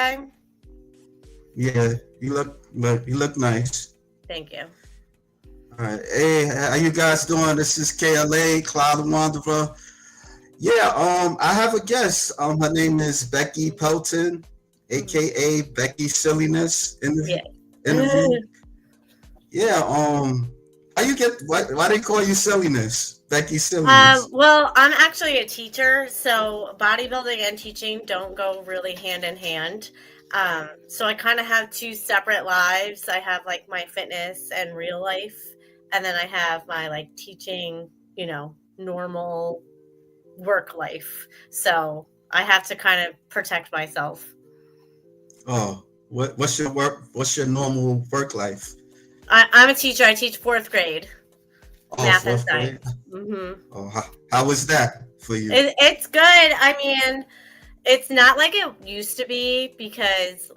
time? Yeah, you look nice. Thank you. All right. Hey, how you guys doing? This is KLA, Cloud Wanderer. Yeah, I have a guest. Her name is Becky Pelton, aka Becky Silliness Yeah. interview. Yeah, how you get why they call you Silliness? Becky Silliness. Well, I'm actually a teacher, so bodybuilding and teaching don't go really hand in hand. So I kind of have two separate lives. I have like my fitness and real life, and then I have my like teaching, normal work life. So I have to kind of protect myself. Oh, what's your work? What's your normal work life? I'm a teacher. I teach fourth grade Oh, math and fourth grade. science. Oh, how was that for you? It's good. I mean, it's not like it used to be because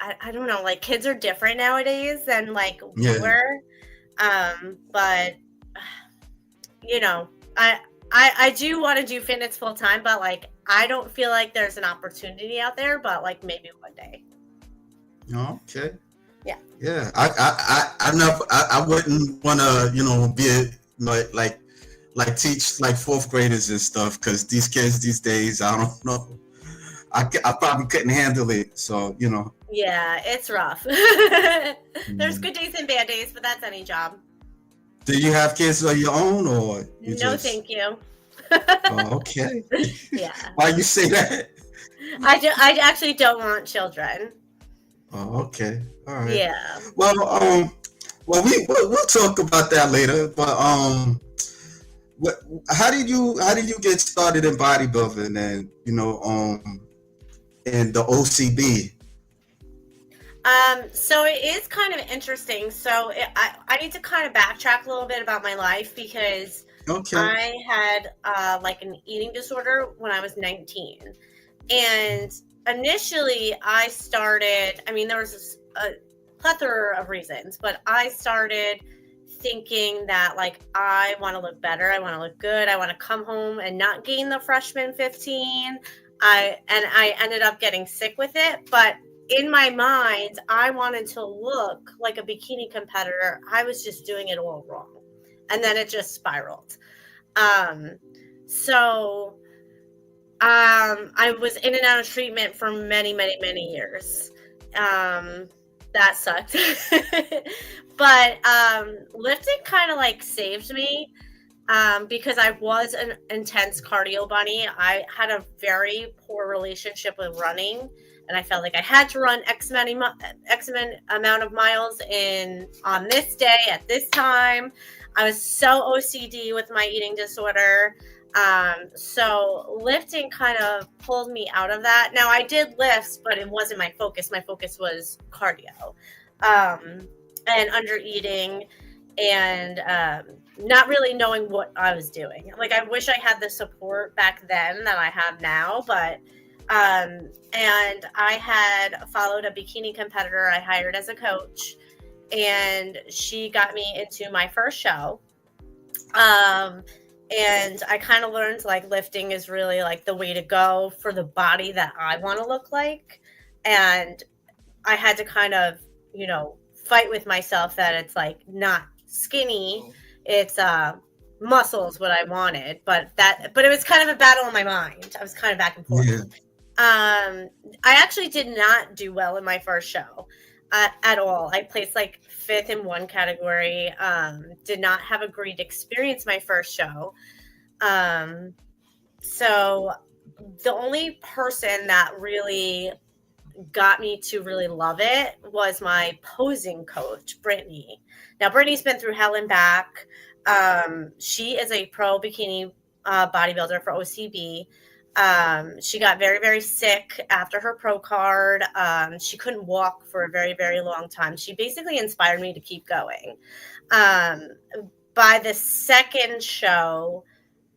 I don't know, like kids are different nowadays than like we Yeah. were. But I do want to do fitness full time, but like I don't feel like there's an opportunity out there, but like maybe one day. Okay. Yeah. Yeah. I wouldn't want to be like teach like fourth graders and stuff because these kids these days I don't know. I probably couldn't handle it. So Yeah, it's rough. There's good days and bad days, but that's any job. Do you have kids of your own or you No, just... thank you. Oh, okay. Yeah. Why you say that? I actually don't want children. Oh, okay. All right. Yeah. Well, we'll talk about that later. But how did you get started in bodybuilding and in the OCB? So it is kind of interesting. So I need to kind of backtrack a little bit about my life because I had like an eating disorder when I was 19. And initially I started, there was a plethora of reasons, but I started thinking that like, I want to look better. I want to look good. I want to come home and not gain the freshman 15. I ended up getting sick with it, but in my mind, I wanted to look like a bikini competitor. I was just doing it all wrong. And then it just spiraled. So I was in and out of treatment for many, many, many years. That sucked. But lifting kind of like saved me because I was an intense cardio bunny. I had a very poor relationship with running. And I felt like I had to run X amount of miles on this day at this time. I was so OCD with my eating disorder. So lifting kind of pulled me out of that. Now I did lifts, but it wasn't my focus. My focus was cardio, and under eating and not really knowing what I was doing. Like I wish I had the support back then that I have now, but and I had followed a bikini competitor I hired as a coach, and she got me into my first show. And I kind of learned like lifting is really like the way to go for the body that I want to look like. And I had to kind of, fight with myself that it's like not skinny, it's muscles what I wanted, but it was kind of a battle in my mind. I was kind of back and forth. Yeah. I actually did not do well in my first show at all. I placed like 5th in one category. Did not have a great experience my first show. So the only person that really got me to really love it was my posing coach, Brittany. Now, Brittany's been through hell and back. She is a pro bikini bodybuilder for OCB. She got very, very sick after her pro card. She couldn't walk for a very, very long time. She basically inspired me to keep going. By the second show,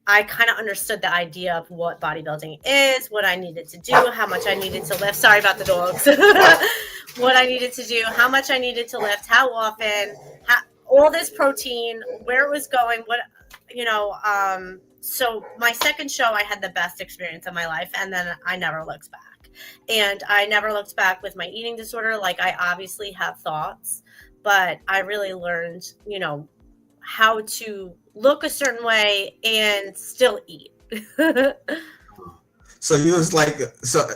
I kind of understood the idea of what bodybuilding is, what I needed to do, how much I needed to lift. Sorry about the dogs. What I needed to do, how much I needed to lift, how often, all this protein, where it was going, so my second show, I had the best experience of my life, and then I never looked back. And I never looked back with my eating disorder. Like, I obviously have thoughts, but I really learned, how to look a certain way and still eat. So you was like, so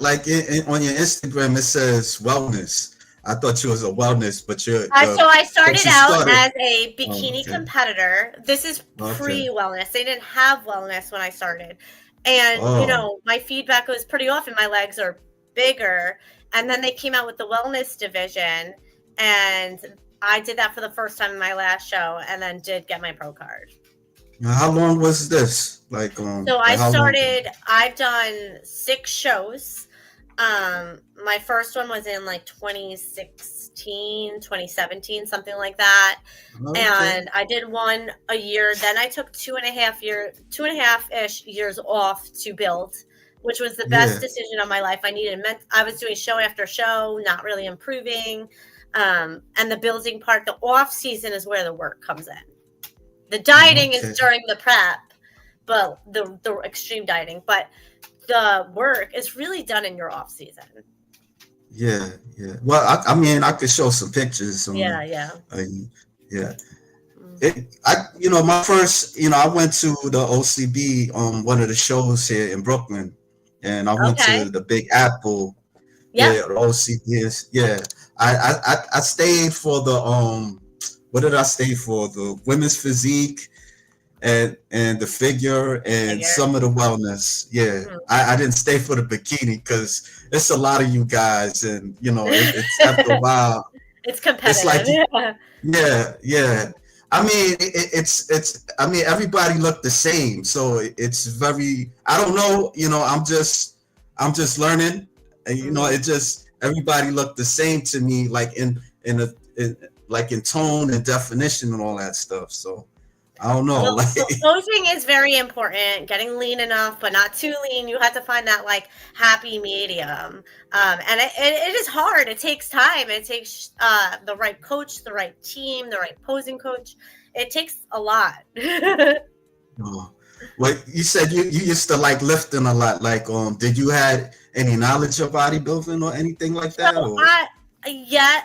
like on your Instagram it says wellness. I thought you was a wellness, but So I started you out started. as a Oh, bikini okay. competitor. This is Okay. pre-wellness. They didn't have wellness when I started. And, Oh, my feedback was pretty often my legs are bigger. And then they came out with the wellness division. And I did that for the first time in my last show and then did get my pro card. now, how long was this? So I Like how long? I've done 6 shows. My first one was in like 2016, 2017, something like that. Okay. And I did one a year. Then I took 2.5-ish years off to build, which was the best Yeah. decision of my life. I was doing show after show, not really improving. And the building part, the off season is where the work comes in. The dieting is Okay. during the prep, but the extreme dieting, but the work is really done in your off season. Yeah. Yeah. Well, I mean, I could show some pictures on. Yeah. Yeah. My first, I went to the OCB on one of the shows here in Brooklyn, and I went Okay. to the Big Apple. Yep. Yeah, the OCB is. Yeah, I stayed for the what did I stay for? The women's physique and the figure and some of the wellness. Yeah, Mhm. I didn't stay for the bikini because it's a lot of you guys, and it's after a while. It's It's like competitive. yeah. I mean, it's. I mean, everybody looked the same, so it's very. I don't know. I'm just learning, and it just everybody looked the same to me, like like in tone and definition and all that stuff. So I don't know, Well, like posing is very important. Getting lean enough, but not too lean. You have to find that like happy medium. And it is hard. It takes time. It takes the right coach, the right team, the right posing coach. It takes a lot. oh. Well, you said you used to like lifting a lot. Like, did you had any knowledge of bodybuilding or anything like So that, or? I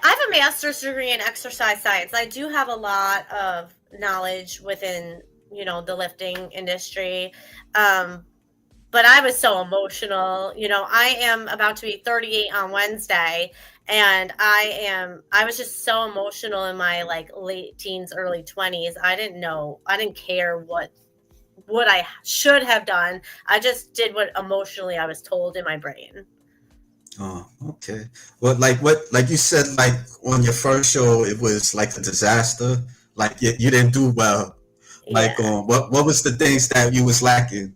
have a master's degree in exercise science. I do have a lot of knowledge within, the lifting industry. But I was so emotional. I am about to be 38 on Wednesday, and I was just so emotional in my like late teens, early 20s. I didn't care what I should have done. I just did what emotionally I was told in my brain. Oh, okay. Well, like you said, like on your first show, it was like a disaster. Like you didn't do well. Like, Yeah. what was the things that you was lacking,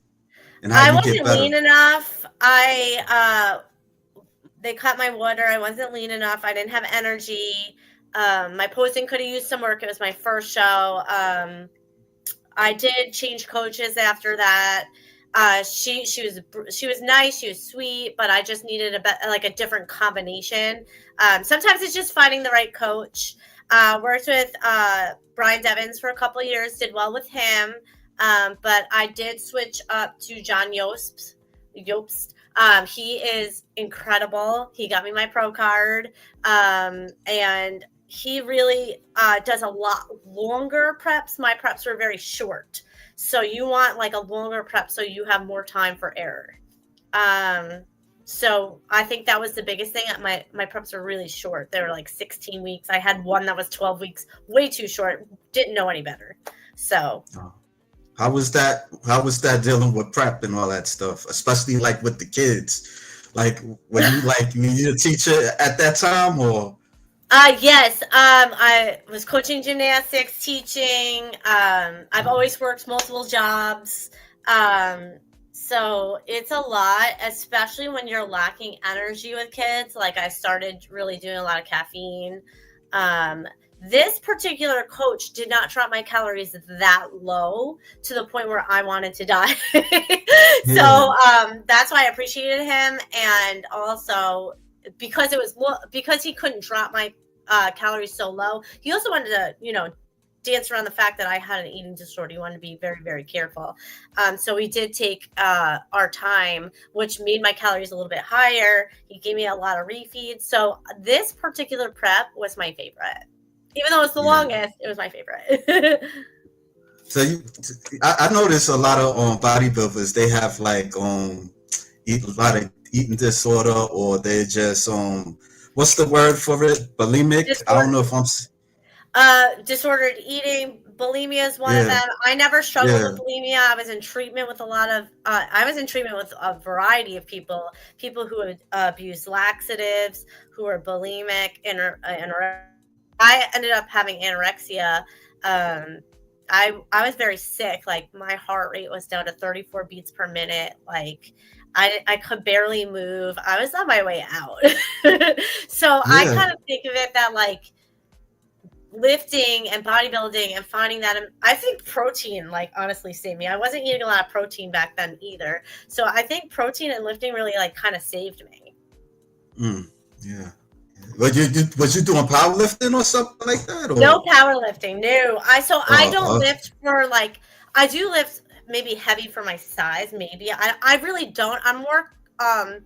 and how I you get wasn't better? lean enough. They cut my water. I wasn't lean enough. I didn't have energy. My posing could have used some work. It was my first show. I did change coaches after that. She was nice. She was sweet, but I just needed a different combination. Sometimes it's just finding the right coach. Worked with Brian Devins for a couple of years. Did well with him, but I did switch up to John Jobst. He is incredible. He got me my pro card, and he really does a lot longer preps. My preps were very short. So you want like a longer prep so you have more time for error. So I think that was the biggest thing. My preps were really short. They were like 16 weeks. I had one that was 12 weeks, way too short. Didn't know any better. So How was that? How was that dealing with prep and all that stuff, especially like with the kids? Like, were you a teacher at that time, or? Yes. I was coaching gymnastics, teaching. I've always worked multiple jobs. So it's a lot, especially when you're lacking energy with kids. Like I started really doing a lot of caffeine. This particular coach did not drop my calories that low to the point where I wanted to die. So that's why I appreciated him. And also because because he couldn't drop my calories so low, he also wanted to, dance around the fact that I had an eating disorder. You want to be very, very careful. So we did take our time, which made my calories a little bit higher. He gave me a lot of refeeds. So this particular prep was my favorite. Even though it's the longest, it was my favorite. So I notice a lot of bodybuilders, they have like a lot of eating disorder, or they just what's the word for it? Bulimic? I don't know if I'm disordered eating. Bulimia is one of them. I never struggled with bulimia. I was in treatment with a variety of people who abuse laxatives, who are bulimic, and I ended up having anorexia. I was very sick. Like my heart rate was down to 34 beats per minute. Like I could barely move. I was on my way out. So I kind of think of it that like lifting and bodybuilding and finding that, I think protein, like honestly saved me. I wasn't eating a lot of protein back then either. So I think protein and lifting really like kind of saved me. Yeah. Was you doing powerlifting or something like that? Or? No powerlifting. No. I don't lift for like, I do lift maybe heavy for my size. Maybe I really don't. I'm more, I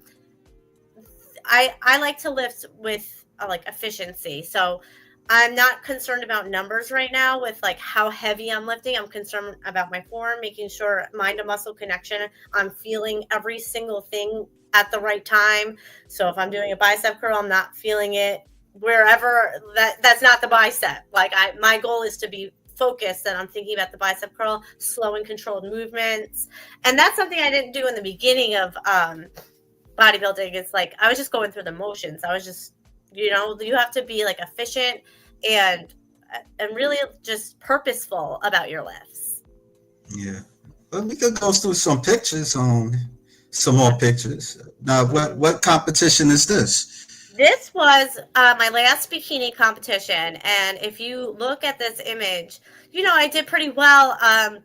like to lift with like efficiency. So I'm not concerned about numbers right now with like how heavy I'm lifting. I'm concerned about my form, making sure mind to muscle connection. I'm feeling every single thing at the right time. So if I'm doing a bicep curl, I'm not feeling it wherever that's not the bicep. Like my goal is to be focused and I'm thinking about the bicep curl, slow and controlled movements. And that's something I didn't do in the beginning of bodybuilding. It's like I was just going through the motions. I was just, you have to be like efficient and really just purposeful about your lifts. Yeah. Well, we could go through some pictures some more pictures. Now, what competition is this? This was my last bikini competition, and if you look at this image, I did pretty well,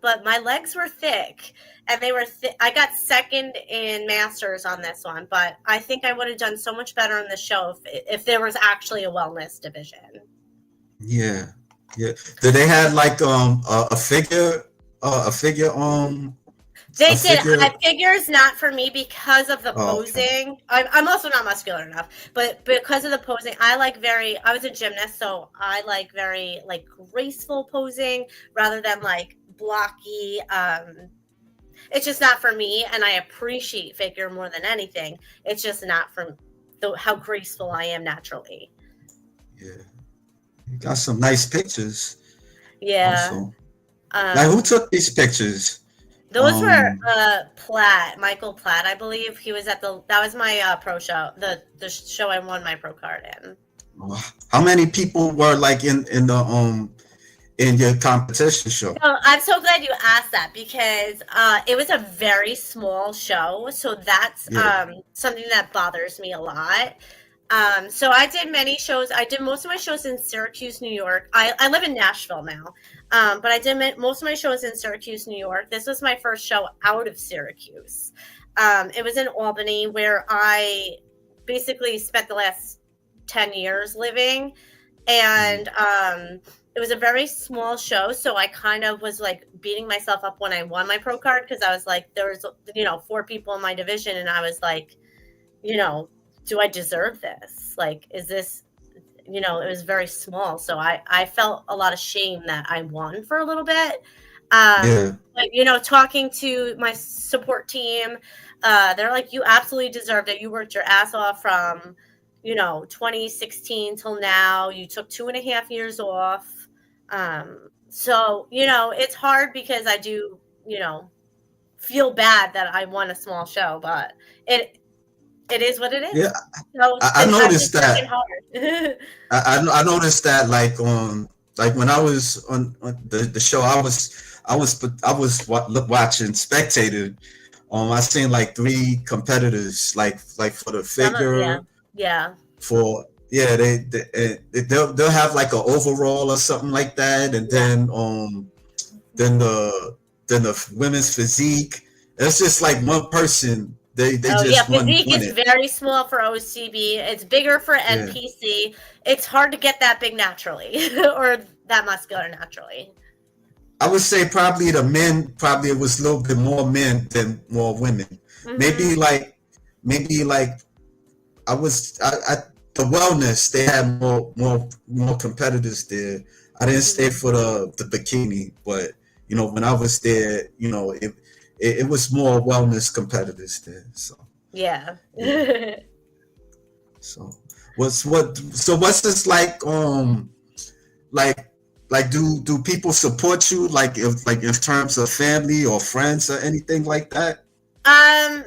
but my legs were thick, and they were I got second in masters on this one, but I think I would have done so much better in the show if there was actually a wellness division. Yeah. Did they have like a figure They did. Figure's not for me because of the posing. Okay. I'm also not muscular enough, but because of the posing, I was a gymnast, so I like very like graceful posing rather than like blocky. It's just not for me, and I appreciate figure more than anything. It's just not from how graceful I am naturally. Yeah, you got some nice pictures. Yeah. Also. Now, who took these pictures? Those were Michael Platt, I believe. He was that was my pro show, the show I won my pro card in. How many people were like in your competition show? So I'm so glad you asked that because it was a very small show, so that's something that bothers me a lot. So I did many shows. I did most of my shows in Syracuse, New York. I live in Nashville now. But I did most of my shows in Syracuse, New York. This was my first show out of Syracuse. It was in Albany, where I basically spent the last 10 years living. And it was a very small show. So I kind of was like beating myself up when I won my pro card because I was like, there was, 4 people in my division. And I was like, do I deserve this? Like, is this, it was very small. So I felt a lot of shame that I won for a little bit. But, talking to my support team, they're like, you absolutely deserved it. You worked your ass off from, 2016 till now. You took 2.5 years off. So, it's hard because I do, feel bad that I won a small show, but it is what it is. Yeah, so I noticed that. I noticed that, like when I was on the show, I was watching Spectator. I seen like 3 competitors, like for the figure. They'll have like an overall or something like that, and then the women's physique. It's just like one person They Oh yeah, just physique want is it. very small for OCB. It's bigger for Yeah. NPC. It's hard to get that big naturally or that muscular naturally. I would say probably the men, probably it was a little bit more men than more women. Mm-hmm. Maybe like maybe like I the wellness, they had more competitors there. I didn't stay Mm-hmm. for the bikini, but you know when I was there, you know it was more wellness competitors there. So Yeah. yeah. So what's this like do people support you like in terms of family or friends or anything like that? um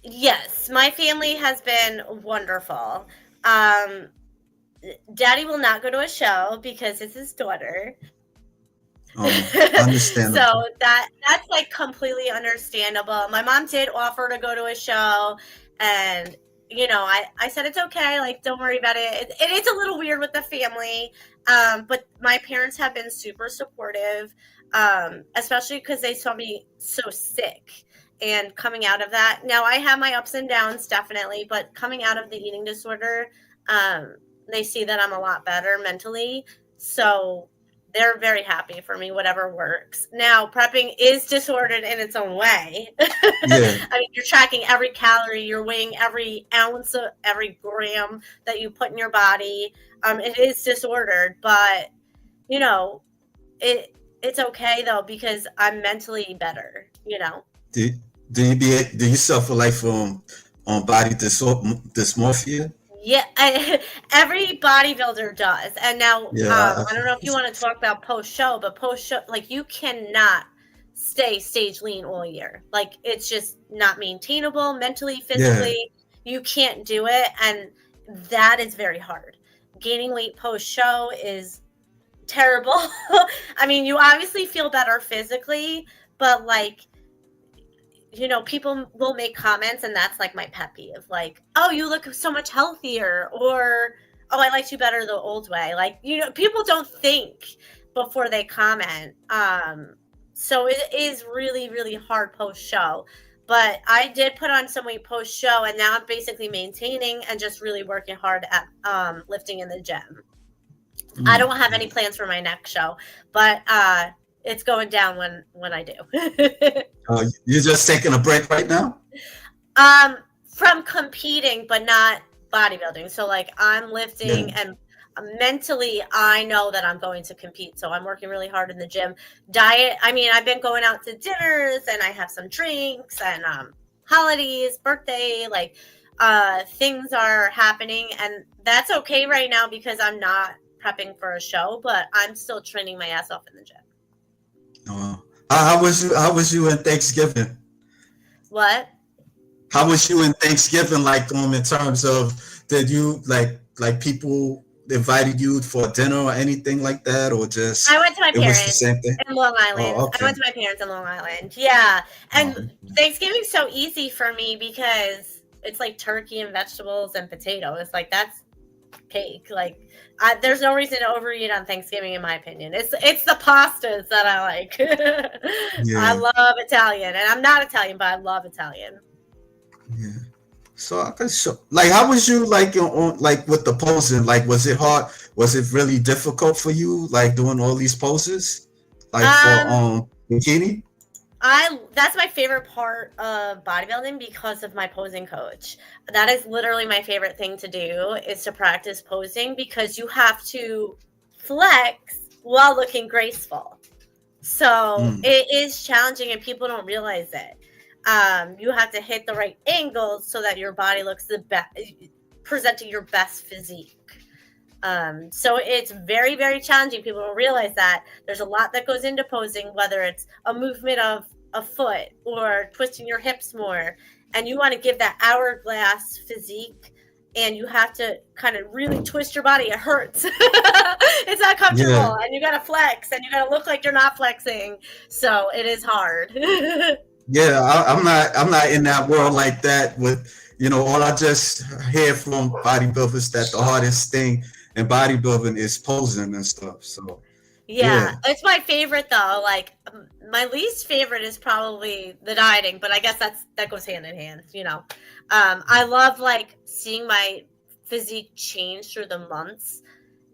yes, my family has been wonderful. Um Daddy will not go to a show because it's his daughter. So Understandable. that's like completely understandable. My mom did offer to go to a show, and I said it's okay, like don't worry about it. It's a little weird with the family, but my parents have been super supportive, especially because they saw me so sick and coming out of that. Now I have my ups and downs definitely, but coming out of the eating disorder, they see that I'm a lot better mentally, so they're very happy for me, whatever works. Now, prepping is disordered in its own way. Yeah. I mean, you're tracking every calorie, you're weighing every ounce of every gram that you put in your body. It is disordered, but you know, it's okay though because I'm mentally better. Do do you suffer like from body dysmorphia? Yeah, every bodybuilder does. And now, Yeah. I don't know if you want to talk about post show, but post show, like you cannot stay stage lean all year. Like it's just not maintainable mentally, Yeah. physically. You can't do it, and that is very hard. Gaining weight post show is terrible. I mean, you obviously feel better physically, but like people will make comments, and that's like my pet peeve. Like, oh, you look so much healthier, or oh, I liked you better the old way. Like, people don't think before they comment. So it is really, really hard post show. But I did put on some weight post show, and now I'm basically maintaining and just really working hard at lifting in the gym. I don't have any plans for my next show, but it's going down when I do. You're just taking a break right now? From competing, but not bodybuilding. So like I'm lifting, Yeah. and mentally I know that I'm going to compete. So I'm working really hard in the gym. Diet, I mean, I've been going out to dinners, and I have some drinks, and holidays, birthday, like things are happening, and that's okay right now because I'm not prepping for a show, but I'm still training my ass off in the gym. How was you in Thanksgiving? What? How was you in Thanksgiving? Like in terms of, did you like people invited you for dinner or anything like that, or just I went to my it was the parents same thing? in Long Island. Oh, okay. I went to my parents in Long Island. Yeah. And Oh, Thanksgiving's so easy for me because it's like turkey and vegetables and potatoes. Like that's cake. Like there's no reason to overeat on Thanksgiving, in my opinion. It's the pastas that I like. I yeah. love Italian, and I'm not Italian, but I love Italian. Yeah. So I can show, like, how was you like on like with the posing? Like, was it hard? Was it really difficult for you, like doing all these poses, like for bikini? That's my favorite part of bodybuilding because of my posing coach. That is literally my favorite thing to do, is to practice posing, because you have to flex while looking graceful. So it is challenging, and people don't realize it. You have to hit the right angles so that your body looks the best, presenting your best physique. So it's very, very challenging. People don't realize that there's a lot that goes into posing, whether it's a movement of a foot or twisting your hips more, and you want to give that hourglass physique, and you have to kind of really twist your body. It hurts. It's not comfortable. Yeah. And you got to flex, and you got to look like you're not flexing. So it is hard. Yeah, I'm not in that world like that. With all I just hear from bodybuilders that the hardest thing in bodybuilding is posing and stuff. So Yeah, Yeah. it's my favorite though. Like my least favorite is probably the dieting, but I guess that goes hand in hand, you know. I love like seeing my physique change through the months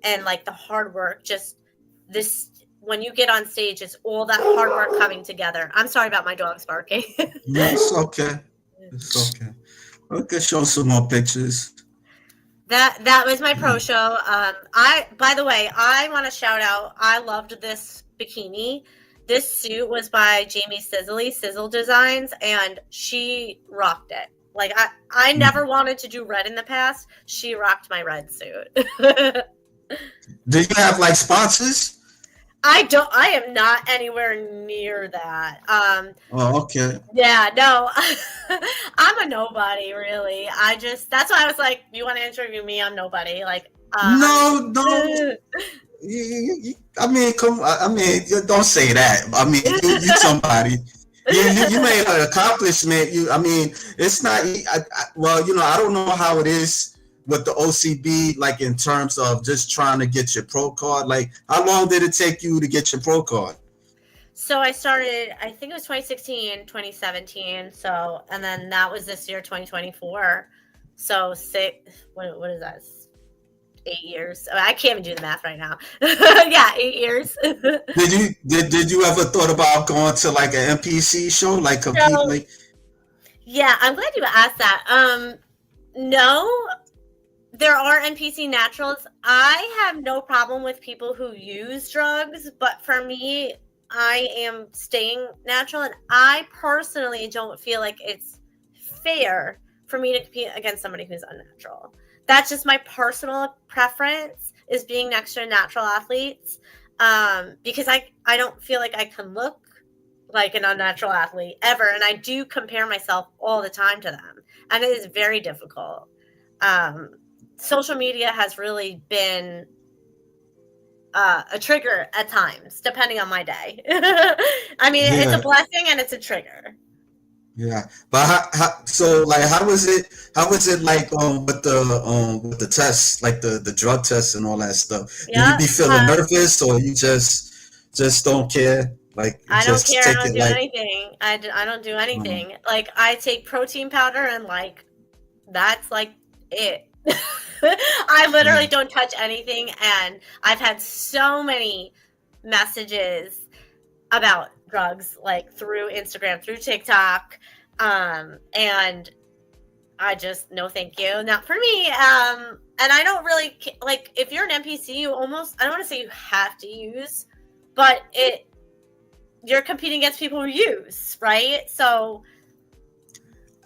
and like the hard work. Just this when you get on stage, it's all that hard work coming together. I'm sorry about my dogs barking. No, it's okay. It's okay. Okay, show some more pictures. That was my pro Yeah. show. I by the way, I want to shout out. I loved this bikini. This suit was by Jamie Sizzle Designs, and she rocked it. Like I never wanted to do red in the past. She rocked my red suit. Do you have like sponsors? I am not anywhere near that. Oh, okay. Yeah, no. I'm a nobody, really. That's why I was like, you want to interview me? I'm nobody. Like, No, no. I mean, come. I mean, don't say that. I mean, you somebody. You made an accomplishment. I mean, it's not. Well, I don't know how it is with the OCB, like in terms of just trying to get your pro card. Like, how long did it take you to get your pro card? So I started, I think it was 2016, 2017. So, and then that was this year, 2024. So what is that? 8 years. I can't even do the math right now. Yeah, 8 years. Did you ever thought about going to like an NPC show, like compete? So, like, yeah, I'm glad you asked that. No, there are NPC naturals. I have no problem with people who use drugs, but for me, I am staying natural, and I personally don't feel like it's fair for me to compete against somebody who's unnatural. That's just my personal preference, is being next to natural athletes, because I don't feel like I can look like an unnatural athlete ever, and I do compare myself all the time to them, and it is very difficult. Social media has really been a trigger at times, depending on my day. I mean, yeah. It's a blessing and it's a trigger. Yeah, but how was it? How was it like with the tests, like the drug tests and all that stuff? Yeah, Do you be feeling nervous, or you just don't care? Like, I don't care. I don't do like anything. I don't do anything. Like, I take protein powder, and like that's like it. I literally don't touch anything, and I've had so many messages about drugs, like through Instagram, through TikTok, and I just no thank you, not for me. And I don't really like, if you're an NPC, you almost, I don't want to say you have to use, but you're competing against people who use, right? So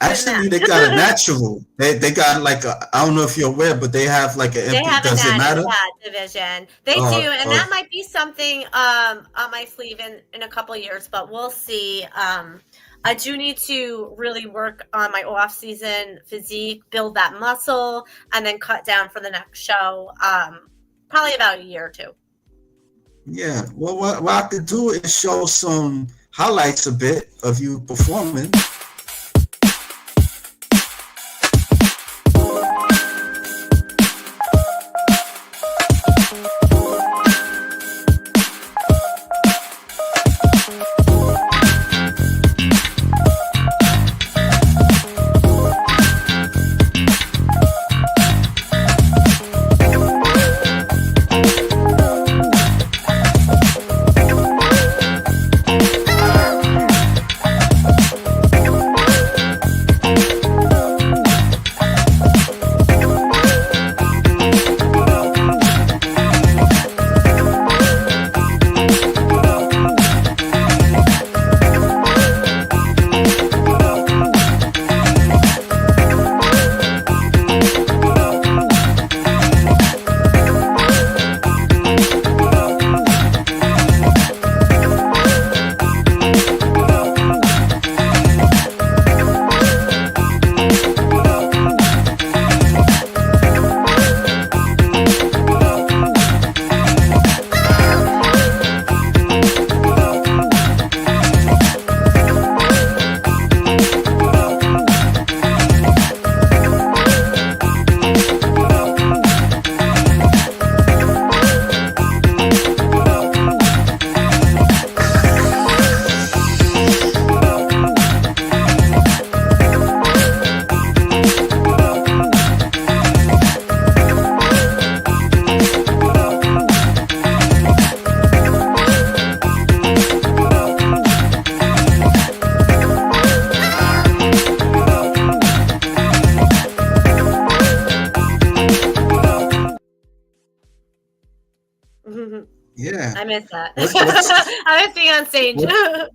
actually, they got a natural. They got like I don't know if you're aware, but they have like they have does it matter? Division. They do, and that might be something on my sleeve in a couple of years, but we'll see. I do need to really work on my off-season physique, build that muscle, and then cut down for the next show. Probably about a year or two. Yeah. Well, what I could do is show some highlights a bit of you performing. Yeah. I miss that. What's I miss being on stage. what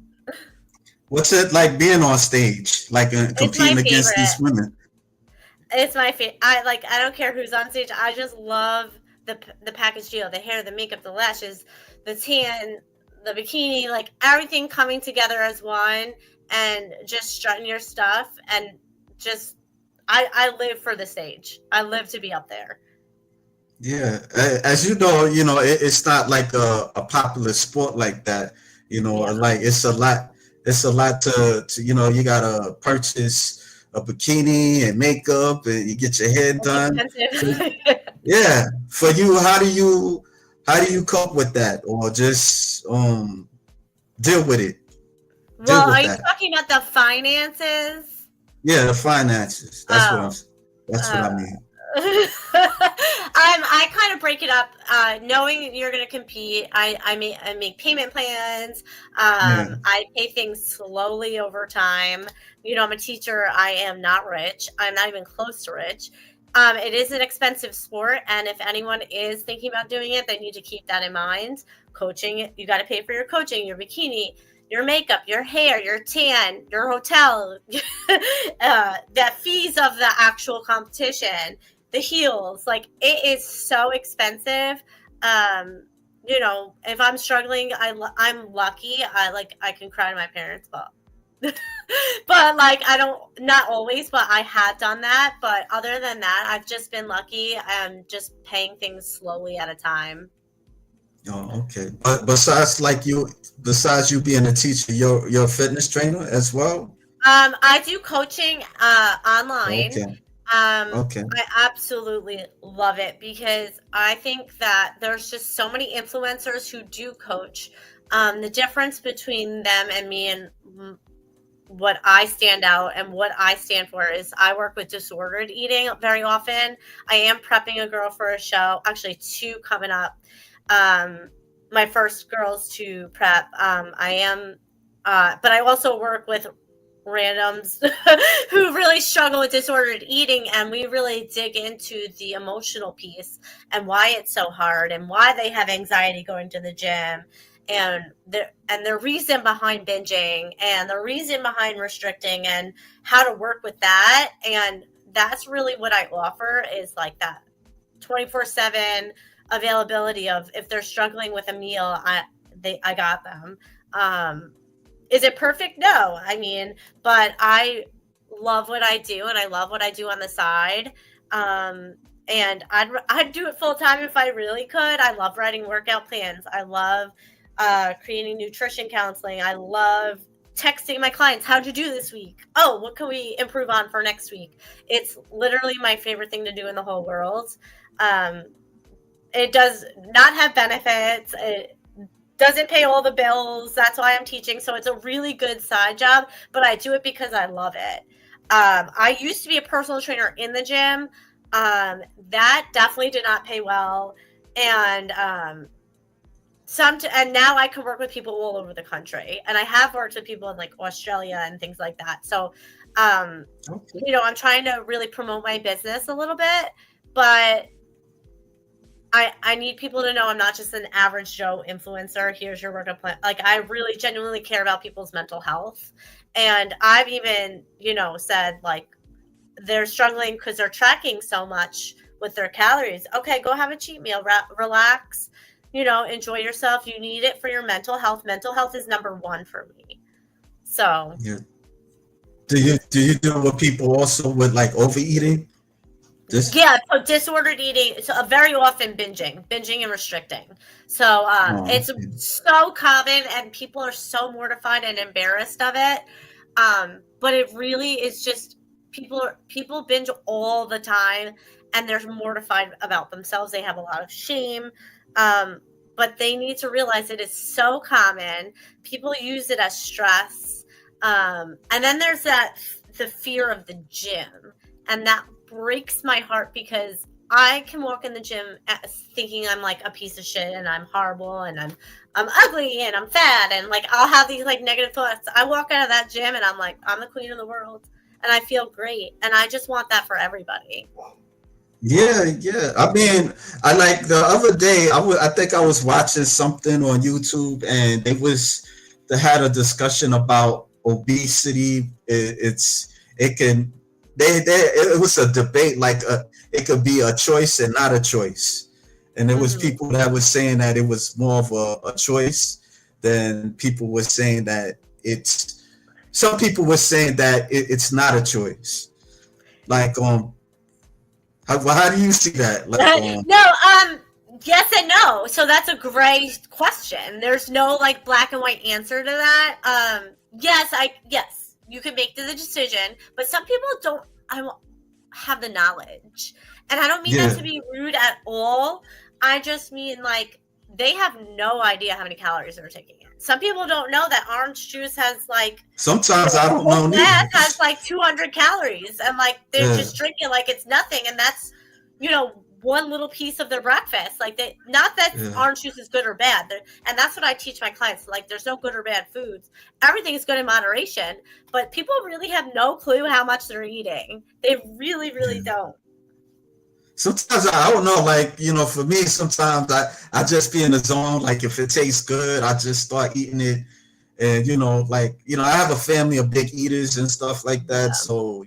what's it like being on stage, like It's my competing against favorite. these women? It's my favorite. I don't care who's on stage. I just love the package deal, the hair, the makeup, the lashes, the tan, the bikini, like everything coming together as one, and just strutting your stuff, and just I live for the stage. I live to be up there. Yeah, as you know, it's not like a popular sport like that. You know, Yeah, like it's a lot. It's a lot to you know. You gotta purchase a bikini and makeup, and you get your hair it's done. For, expensive. yeah, for you, how do you cope with that, or just deal with it? Deal Well, with are you that. talking about the finances? Yeah, the finances. Oh, That's what I uh, mean. I kind of break it up. Knowing you're going to compete, I make payment plans. Yeah. I pay things slowly over time. You know, I'm a teacher. I am not rich. I'm not even close to rich. It is an expensive sport, and if anyone is thinking about doing it, they need to keep that in mind. Coaching, you got to pay for your coaching, your bikini, your makeup, your hair, your tan, your hotel, the fees of the actual competition, the heels, like it is so expensive. You know, if I'm struggling, I'm lucky. I can cry to my parents, but but like I don't, not always, but I have done that. But other than that, I've just been lucky and just paying things slowly at a time. Oh, okay. But besides you being a teacher, you're a fitness trainer as well. I do coaching online. Okay. Okay. I absolutely love it because I think that there's just so many influencers who do coach. The difference between them and me, and what I stand out and what I stand for, is I work with disordered eating very often. I am prepping a girl for a show, actually two coming up. My first girls to prep. I am, but I also work with randoms who really struggle with disordered eating, and we really dig into the emotional piece and why it's so hard and why they have anxiety going to the gym, and the reason behind binging and the reason behind restricting and how to work with that. And that's really what I offer, is like that 24/7 availability of, if they're struggling with a meal, I got them. Is it perfect? No. I mean, but I love what I do, and I love what I do on the side. And I'd do it full time if I really could. I love writing workout plans. I love creating nutrition counseling. I love texting my clients, how'd you do this week? Oh, what can we improve on for next week? It's literally my favorite thing to do in the whole world. Um, it does not have benefits. It doesn't pay all the bills. That's why I'm teaching. So it's a really good side job, but I do it because I love it. I used to be a personal trainer in the gym. That definitely did not pay well. And and now I can work with people all over the country. And I have worked with people in like Australia and things like that. So, Okay. you know, I'm trying to really promote my business a little bit, but I need people to know I'm not just an average Joe influencer. Here's your workout plan. Like, I really genuinely care about people's mental health. And I've even, you know, said like they're struggling because they're tracking so much with their calories. Okay, go have a cheat meal, relax, you know, enjoy yourself. You need it for your mental health. Mental health is number one for me. So Yeah. Do you deal with people also with like overeating? This. yeah, so disordered eating, so very often binging and restricting. So Oh, it's okay. so common, and people are so mortified and embarrassed of it. But it really is just people binge all the time, and they're mortified about themselves. They have a lot of shame. But they need to realize it is so common. People use it as stress. And then there's the fear of the gym, and that breaks my heart because I can walk in the gym thinking I'm like a piece of shit and I'm horrible and I'm ugly and I'm fat, and like I'll have these like negative thoughts. I walk out of that gym and I'm like, I'm the queen of the world, and I feel great, and I just want that for everybody. Yeah, yeah. I mean, I like the other day. I think I was watching something on YouTube, and they had a discussion about obesity. It can it was a debate like it could be a choice and not a choice, and there was Hmm. people that was saying that it was more of a choice than people were saying that it's. Some people were saying that it's not a choice. Like how do you see that? Like No, yes and no. So that's a gray question. There's no like black and white answer to that. Yes, you can make the decision, but some people don't. I don't have the knowledge, and I don't mean that yeah. to be rude at all. I just mean like they have no idea how many calories they're taking in. Some people don't know that orange juice has like Sometimes I a don't whole know glass neither. has like 200 calories, and like they Yeah, just drink it like it's nothing, and that's one little piece of their breakfast. Like they, not that yeah, orange juice is good or bad, and that's what I teach my clients. Like there's no good or bad foods. Everything is good in moderation, but people really have no clue how much they're eating. They really, really yeah. don't. Sometimes I don't know. Like for me, sometimes I just be in the zone. Like if it tastes good, I just start eating it. And like I have a family of big eaters and stuff like that. Yeah, So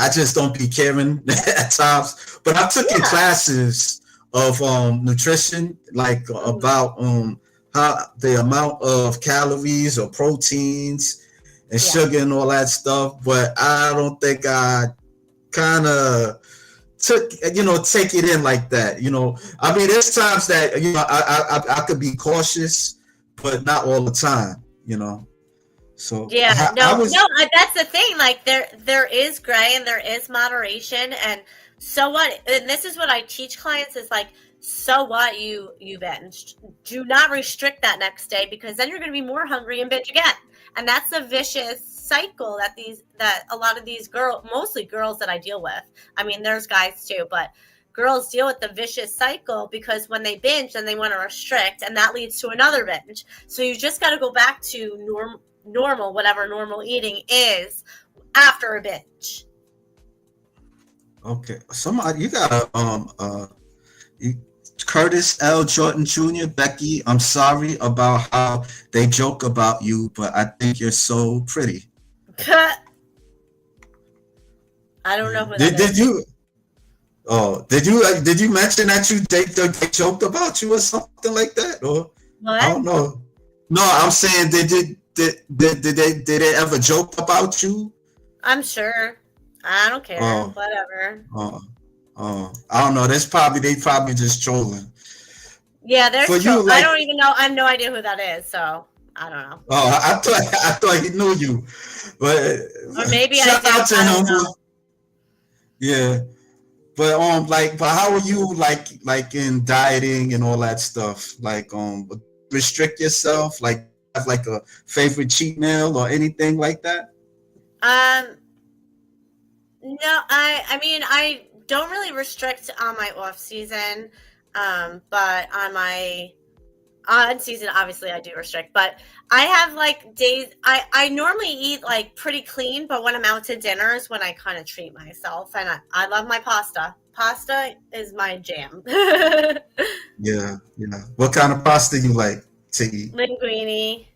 I just don't be caring at times. But I took in yeah. classes of nutrition, like Mhm. about how the amount of calories or proteins and Yeah. sugar and all that stuff. But I don't think I kind of took take it in like that. I mean, there's times that I could be cautious, but not all the time. So Yeah, I no, no, was that's the thing. Like there is gray and there is moderation, and so what? And this is what I teach clients is like, so what? You binge. Do not restrict that next day because then you're going to be more hungry and binge again, and that's a vicious cycle that a lot of these mostly girls that I deal with. I mean, there's guys too, but girls deal with the vicious cycle because when they binge, then they want to restrict, and that leads to another binge. So you just got to go back to normal, whatever normal eating is after a binge. okay. Somebody you got a you, Curtis L. Jordan Jr. Becky, I'm sorry about how they joke about you, but I think you're so pretty. I don't know Yeah. who that Did is. you? Oh, did you mention that they joked about you or something like that? Or I What? don't know. No, I'm saying did they ever joke about you? I'm sure. I don't care. Oh, Whatever. oh, oh. I don't know. They probably just trolling. Yeah, For there's you, I like, don't even know. I have no idea who that is, so I don't know. I thought he knew you, but Or maybe I shout do. out to I don't him for know. yeah. But how are you like in dieting and all that stuff? Like restrict yourself. Like have like a favorite cheat meal or anything like that? Um, no, I mean I don't really restrict on my off season, but on my on season obviously I do restrict, but I have like days I normally eat like pretty clean, but when I'm out to dinner is when I kind of treat myself, and I love my pasta. Pasta is my jam. Yeah, yeah. What kind of pasta you like to eat? Linguine.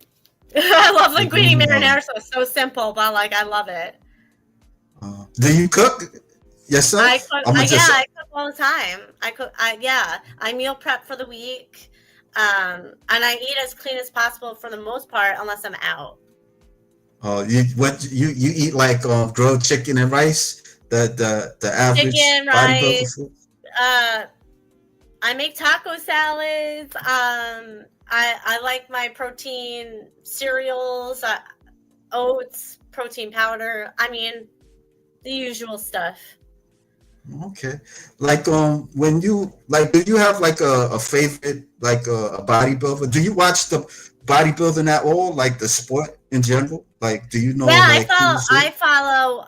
I love linguine Linguine. marinara, so it's so simple, but like I love it. Do you cook I yourself? cook. I'm gonna just I cook all the time. I cook. I meal prep for the week, and I eat as clean as possible for the most part, unless I'm out. you eat like grilled chicken and rice, the average Chicken, rice. bodybuilder food? Uh, I make taco salads. I like my protein cereals, oats, protein powder. I mean, the usual stuff. Okay. Like when you like do you have like a favorite like a bodybuilder? Do you watch the bodybuilding at all? Like the sport in general? Like do you know Yeah, like who's I who? follow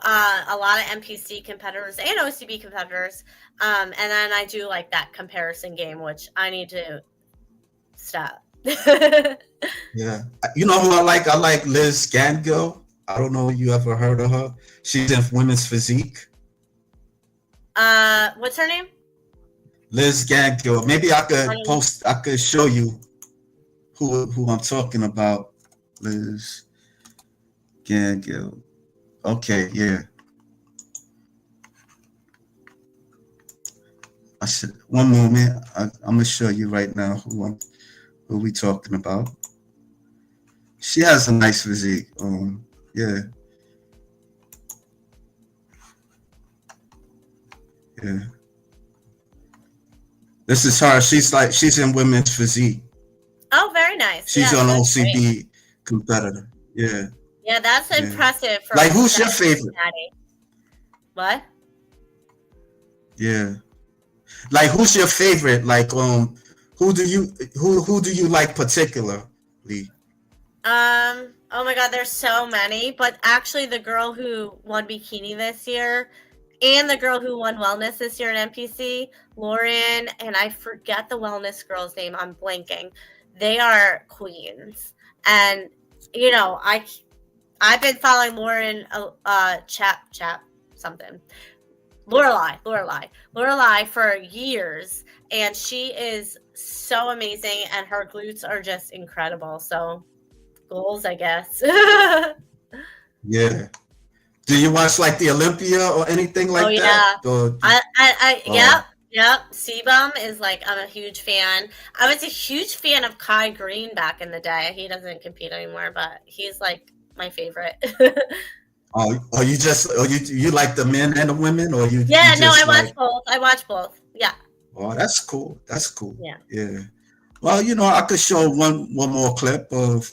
a lot of NPC competitors and OCB competitors. And then I do like that comparison game, which I need to stop. Yeah. You know who I like? I like Liz Gangill. I don't know if you ever heard of her. She's in women's physique. What's her name? Liz Gangill. Maybe I could Um, post. I could show you who I'm talking about. Liz Gangill. Okay, yeah. I should. One moment. I'm gonna show you right now who we talking about. She has a nice physique. Yeah, yeah. This is her. She's in women's physique. Oh, very nice. She's Yeah, an that's great. OCB competitor. Yeah, Yeah, that's yeah. impressive for Like, a who's your Cincinnati favorite? Cincinnati. What? Yeah. Like, who's your favorite? Like, who do you like particularly? Oh my God, there's so many. But actually, the girl who won bikini this year and the girl who won wellness this year in NPC, Lauren, and I forget the wellness girl's name. I'm blanking. They are queens. And, you know, I've been following Lauren, chap, something. Lorelai for years, and she is so amazing, and her glutes are just incredible. So goals, I guess. Yeah. Do you watch like the Olympia or anything like Oh yeah, that? Or, yep. Sebum is like, I'm a huge fan. I was a huge fan of Kai Green back in the day. He doesn't compete anymore, but he's like my favorite. or you like the men and the women, or you Yeah, no, I just watch like? both. I watch both. Yeah. Oh, that's cool. That's cool. Yeah. Yeah. Well, I could show one more clip of.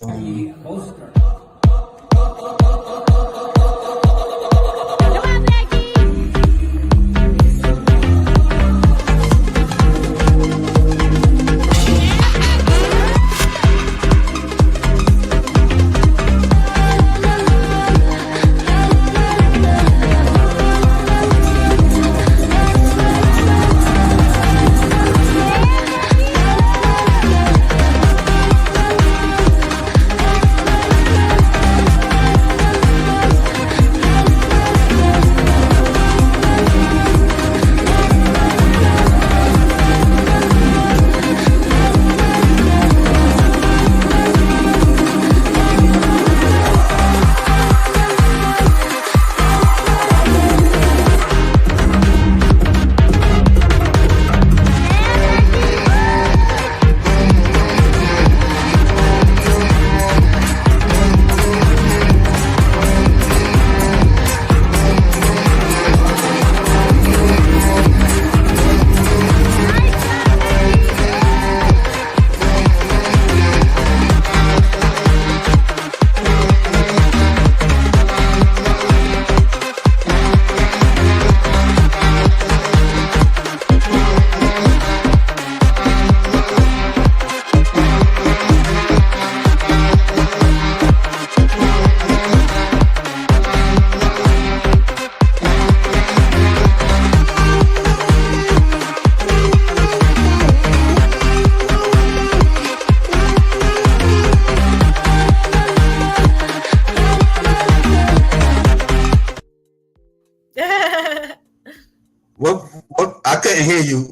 What I couldn't hear you,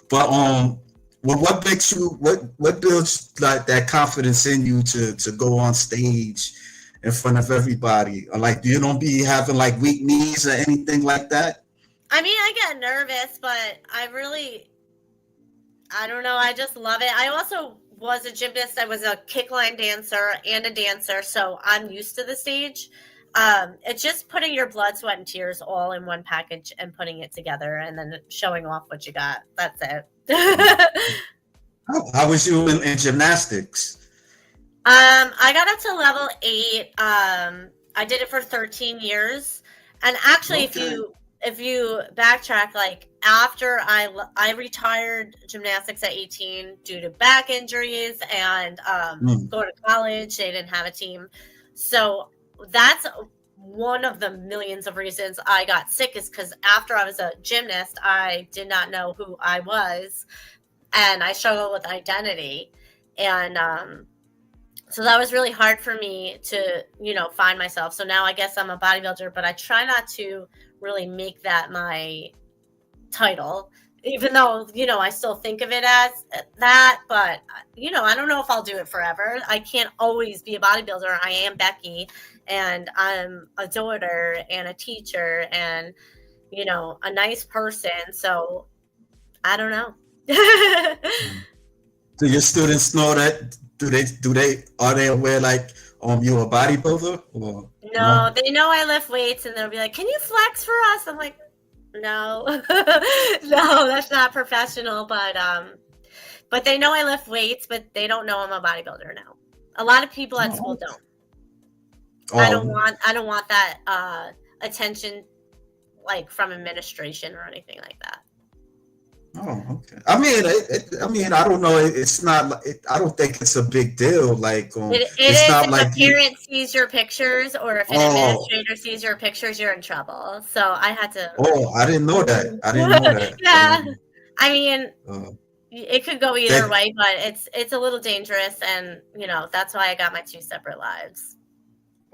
but what makes you what builds like that confidence in you to go on stage in front of everybody? Or like, you don't be having like weak knees or anything like that? I mean, I get nervous, but I don't know. I just love it. I also was a gymnast. I was a kickline dancer and a dancer, so I'm used to the stage. It's just putting your blood, sweat, and tears all in one package and putting it together and then showing off what you got. That's it. How was you in gymnastics? I got up to level 8. I did it for 13 years. And actually, Okay. if you backtrack, like after I retired gymnastics at 18 due to back injuries and going to college, they didn't have a team. So that's one of the millions of reasons I got sick, is because after I was a gymnast, I did not know who I was, and I struggled with identity. And so that was really hard for me to, find myself. So now I guess I'm a bodybuilder, but I try not to really make that my title, even though, I still think of it as that, but I don't know if I'll do it forever. I can't always be a bodybuilder. I am Becky, and I'm a daughter and a teacher and, a nice person. So I don't know. Do your students know that? Are they aware, like, you're a bodybuilder, or No, they know I lift weights, and they'll be like, "Can you flex for us?" I'm like, "No, no, that's not professional." But they know I lift weights, but they don't know I'm a bodybuilder now. A lot of people at school don't. I don't want that attention, like, from administration or anything like that. Oh, okay. I mean, I don't know. It's not. I don't think it's a big deal. Like, It it's is not if like a parent sees your pictures, or if an administrator sees your pictures, you're in trouble. So I had to. Oh, I didn't know that. I didn't know that. Yeah, I mean, it could go either way, but it's a little dangerous, and that's why I got my 2 separate lives.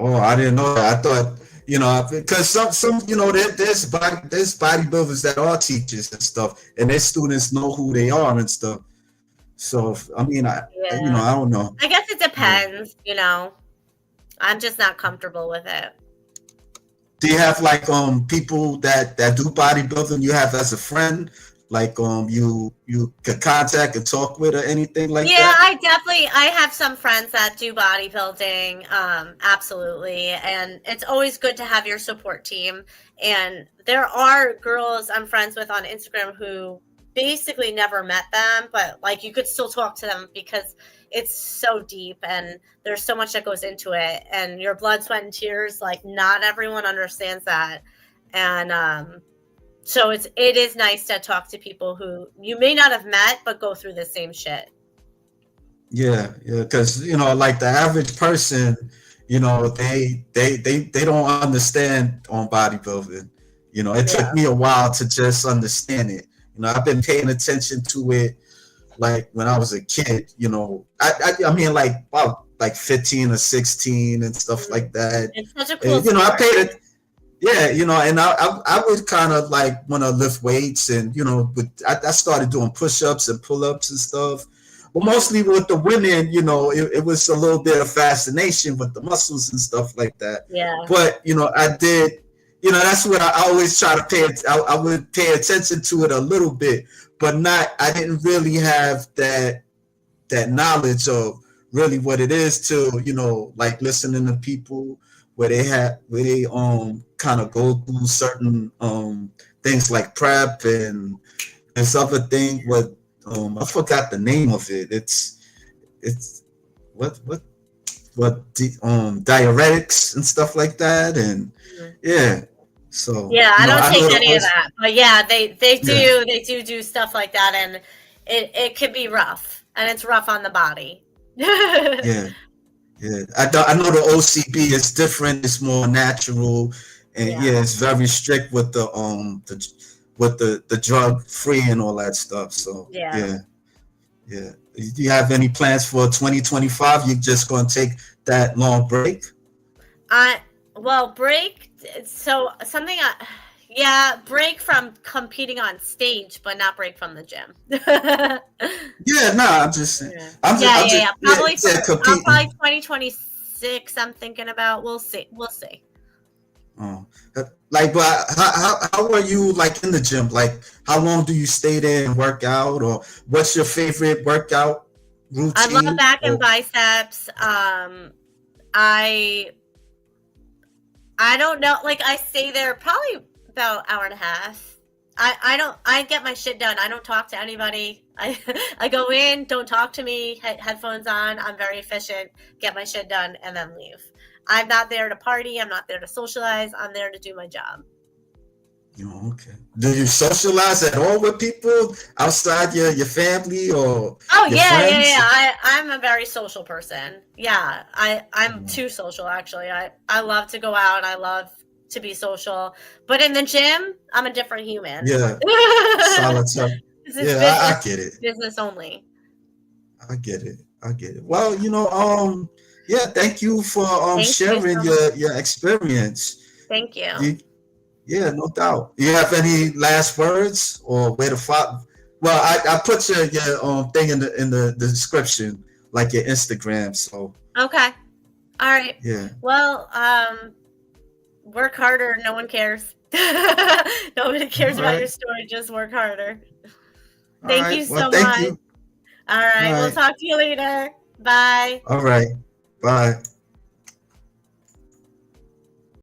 Oh, I didn't know that. I thought, because some there's bodybuilders that are teachers and stuff, and their students know who they are and stuff. So I mean, I don't know. I guess it depends. I'm just not comfortable with it. Do you have, like, people that do bodybuilding you have as a friend, like, you could contact and talk with, or anything like that? Yeah, I have some friends that do bodybuilding, absolutely, and it's always good to have your support team. And there are girls I'm friends with on Instagram who basically never met them, but, like, you could still talk to them because it's so deep and there's so much that goes into it, and your blood, sweat, and tears, like, not everyone understands that. And so it is nice to talk to people who you may not have met, but go through the same shit. Yeah, because like the average person, they don't understand on bodybuilding. It took me a while to just understand it. I've been paying attention to it, like, when I was a kid. I mean, like, about like 15 or 16 and stuff like that. It's such a cool sport. I paid it. Yeah, and I would kind of, like, want to lift weights, and I started doing push-ups and pull-ups and stuff. But mostly with the women, it was a little bit of fascination with the muscles and stuff like that. Yeah. But I did. That's what I always try to pay. I would pay attention to it a little bit, but not. I didn't really have that knowledge of really what it is to like, listening to people where they kind of go through certain things like prep and this other thing. What I forgot the name of it. It's what diuretics and stuff like that, and so I don't take any of that, but they do stuff like that, and it could be rough, and it's rough on the body. Yeah, I know the OCB is different. It's more natural, and it's very strict with the drug free and all that stuff. So yeah. Do you have any plans for 2025? You're just going to take that long break? Break. So something. Break from competing on stage, but not break from the gym. I'm just. Probably 2026. I'm thinking about. We'll see. Oh, like, but how are you, like, in the gym? Like, how long do you stay there and work out, or what's your favorite workout routine? I love back and biceps. I don't know. Like, I stay there probably about an hour and a half. I get my shit done. I don't talk to anybody. I go in, don't talk to me, headphones on. I'm very efficient, get my shit done, and then leave. I'm not there to party. I'm not there to socialize. I'm there to do my job. Oh, okay. Do you socialize at all with people outside your family or? Oh, yeah. I'm a very social person. Yeah, I'm too social, actually. I love to go out. I love to be social. But in the gym, I'm a different human. Yeah. Solitary. I get it. Business only. I get it. Well, thank you for sharing your experience. Thank you. Yeah, no doubt. You have any last words or where to follow? Well, I put your thing in the description, like your Instagram. So Okay. All right. yeah. Well, work harder. No one cares. Nobody cares All about right. your story. Just work harder. All Thank you right. Well, so thank much. you. All All right. We'll right. talk to you later. Bye. All right. Bye.